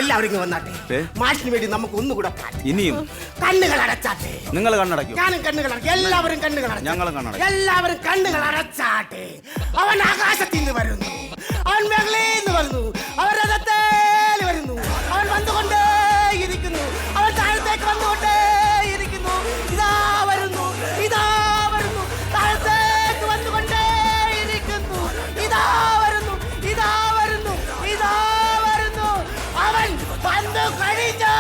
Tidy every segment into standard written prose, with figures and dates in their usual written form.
എല്ലാവരും ഇങ്ങ് വന്നാട്ടെ. മാഷിന് വേണ്ടി നമുക്ക് ഒന്നുകൂടെ പാടാം. ഇനിയും കണ്ണുകൾ അടച്ചാട്ടെ. നിങ്ങൾ കണ്ണടയ്ക്കും. ഞാനും കണ്ണുകൾ അടയ്ക്കും. എല്ലാവരും കണ്ണുകൾ അടയ്ക്കും. ഞങ്ങളും കണ്ണടയ്ക്കും. എല്ലാവരും കണ്ണുകൾ അടച്ചാട്ടെ. അവൻ ആകാശത്തിൽ നിന്ന് വരുന്നു, അവൻ മേഖലയിൽ നിന്ന് വരുന്നു, അവൻ രഥത്തിൽ വരുന്നു, അവൻ വന്നുകൊണ്ടേയിരിക്കുന്നു, അവൻ താഴത്തേക്ക് വന്നുകൊണ്ടേയിരിക്കുന്നു. ഇതാ വരുന്നു, ഇതാ വരുന്നു, താഴത്തേക്ക് വന്നുകൊണ്ടേയിരിക്കുന്നു. ഇതാ വരുന്നു, ഇതാ വരുന്നു, ഇതാ വരുന്നു. അവൻ വന്നു കഴിഞ്ഞു.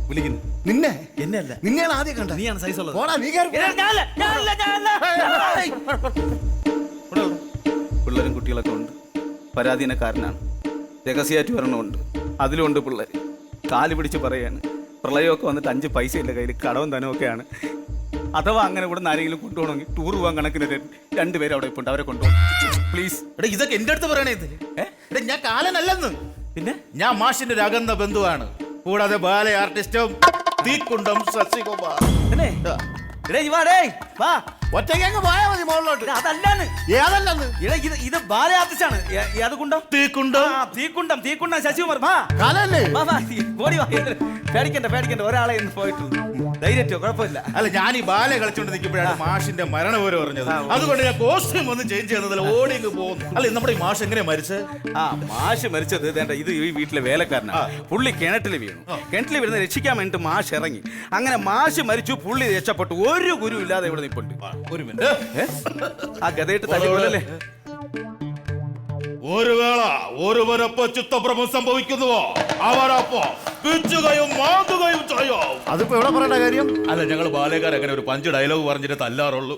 വിളിക്കുന്നു. നിന്നെ എന്നെയല്ല, നിന്നെയാണ് ആദ്യം കണ്ട. നീയാണ് സൈസ് ഉള്ളത്. പിള്ളേരും കുട്ടികളൊക്കെ ഉണ്ട്. പരാധീനക്കാരനാണ്. രഹസ്യമായിട്ട് വരണമുണ്ട്. അതിലുണ്ട് പിള്ളേർ. കാല് പിടിച്ച് പറയാണ്, പ്രളയമൊക്കെ വന്നിട്ട് 5 പൈസ ഇല്ല കയ്യിൽ, കടവും ധനമൊക്കെയാണ്. അഥവാ അങ്ങനെ ഇവിടെ നിന്ന് ആരെങ്കിലും കൊണ്ടുപോകണമെങ്കിൽ ടൂർ പോകാൻ കണക്കിന് 2 പേര് അവിടെ ഇപ്പോൾ ഉണ്ട്. അവരെ കൊണ്ടുപോകും പ്ലീസ്. എടാ ഇതൊക്കെ എന്റെ അടുത്ത് പറയണേ. ഇത് എടാ ഞാൻ കാലനല്ലെന്ന്. പിന്നെ ഞാൻ മാഷിന്റെ ഒരു അകന്ന ബന്ധുവാണ്. കൂടാതെ ബാല ആർട്ടിസ്റ്റും തീക്കുണ്ടം ശശികുമാർ. ഒറ്റയ്ക്ക് അങ്ങ് പോയാ മതി മോളിലോട്ട്. അതല്ലാന്ന്. ഏതല്ലെന്ന്? ഇത് ബാല ആർട്ടിസ്റ്റാണ്. ഏതുകുണ്ടം? തീക്കുണ്ടം. തീക്കുണ്ടം ശശികുമാർ. കാലല്ലേ? ഓടി വാ. പേടിക്കണ്ട. ഒരാളെ ഇന്ന് പോയിട്ടുണ്ട്. ധൈര്യറ്റോ, കുഴപ്പമില്ല. അല്ല, ഞാൻ ഈ ബാല കളിച്ചോണ്ട് നിൽക്കുമ്പോഴാണ് മാഷിന്റെ മരണവിവരം പറഞ്ഞത്. അതുകൊണ്ട് ഞാൻ കോസ്റ്റ്യൂം ഒന്ന് ചേഞ്ച് ചെയ്യുന്നതിൽ ഓടി പോകുന്നു. അല്ല, നമ്മുടെ ഈ മാഷ് എങ്ങനെയാ മരിച്ചത്? മാഷ് മരിച്ചത് ഇത് ഈ വീട്ടിലെ വേലക്കാരനാണ്. പുള്ളി കിണറ്റിൽ വീണു. കിണറ്റിൽ വീഴുന്ന രക്ഷിക്കാൻ വേണ്ടിട്ട് മാഷ് ഇറങ്ങി. അങ്ങനെ മാഷ് മരിച്ചു, പുള്ളി രക്ഷപ്പെട്ടു. ഒരു ഗുരു ഇല്ലാതെ ഇവിടെ നിൽപ്പുണ്ട്. ഒരു മിനിറ്റ്. ആ ഗതയിട്ട് തല്ലിക്കൊല്ലല്ലേ. ഒരു വേള ഒരുവരപ്പോ ചിത്തഭ്രമം സംഭവിക്കുന്നുവോ അവരപ്പോ പിച്ചുകയും മാതുകയും ചെയ്യും. അതിപ്പോ എവിടെ പറയേണ്ട കാര്യം? അല്ല, ഞങ്ങൾ ബാലേക്കാർ അങ്ങനെ ഒരു 5 ഡയലോഗ് പറഞ്ഞിട്ട് തല്ലാറുള്ളൂ.